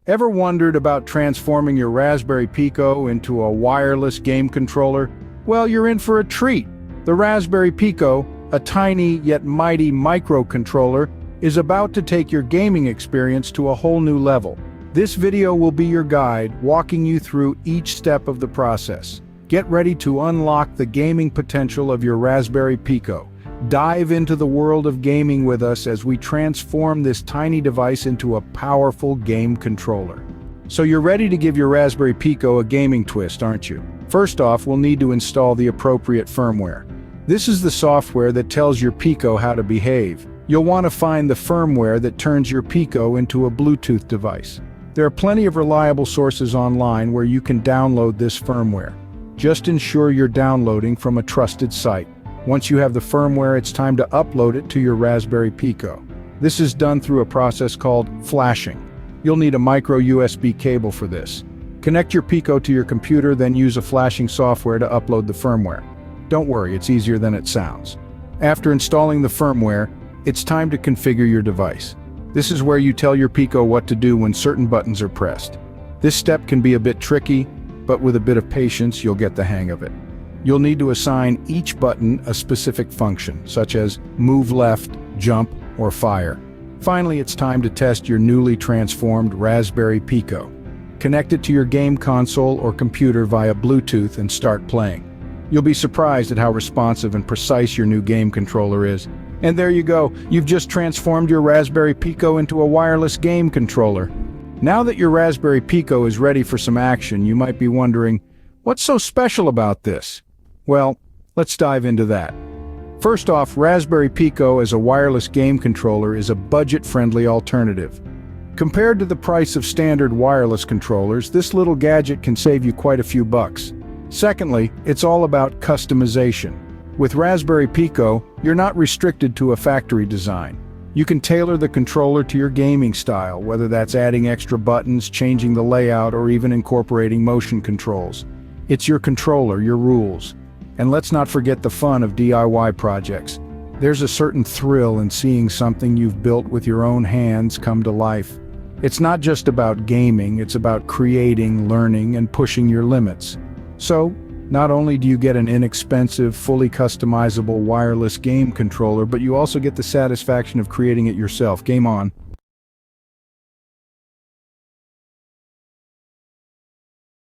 Ever wondered about transforming your Raspberry Pico into a wireless game controller? Well, you're in for a treat. The Raspberry Pico, a tiny yet mighty microcontroller, is about to take your gaming experience to a whole new level. This video will be your guide, walking you through each step of the process. Get ready to unlock the gaming potential of your Raspberry Pico. Dive into the world of gaming with us as we transform this tiny device into a powerful game controller. So you're ready to give your Raspberry Pico a gaming twist, aren't you? First off, we'll need to install the appropriate firmware. This is the software that tells your Pico how to behave. You'll want to find the firmware that turns your Pico into a Bluetooth device. There are plenty of reliable sources online where you can download this firmware. Just ensure you're downloading from a trusted site. Once you have the firmware, it's time to upload it to your Raspberry Pico. This is done through a process called flashing. You'll need a micro USB cable for this. Connect your Pico to your computer, then use a flashing software to upload the firmware. Don't worry, it's easier than it sounds. After installing the firmware, it's time to configure your device. This is where you tell your Pico what to do when certain buttons are pressed. This step can be a bit tricky, but with a bit of patience, you'll get the hang of it. You'll need to assign each button a specific function, such as move left, jump, or fire. Finally, it's time to test your newly transformed Raspberry Pico. Connect it to your game console or computer via Bluetooth and start playing. You'll be surprised at how responsive and precise your new game controller is. And there you go, you've just transformed your Raspberry Pico into a wireless game controller. Now that your Raspberry Pico is ready for some action, you might be wondering, what's so special about this? Well, let's dive into that. First off, Raspberry Pico as a wireless game controller is a budget-friendly alternative. Compared to the price of standard wireless controllers, this little gadget can save you quite a few bucks. Secondly, it's all about customization. With Raspberry Pico, you're not restricted to a factory design. You can tailor the controller to your gaming style, whether that's adding extra buttons, changing the layout, or even incorporating motion controls. It's your controller, your rules. And let's not forget the fun of DIY projects. There's a certain thrill in seeing something you've built with your own hands come to life. It's not just about gaming, it's about creating, learning, and pushing your limits. So, not only do you get an inexpensive, fully customizable wireless game controller, but you also get the satisfaction of creating it yourself. Game on.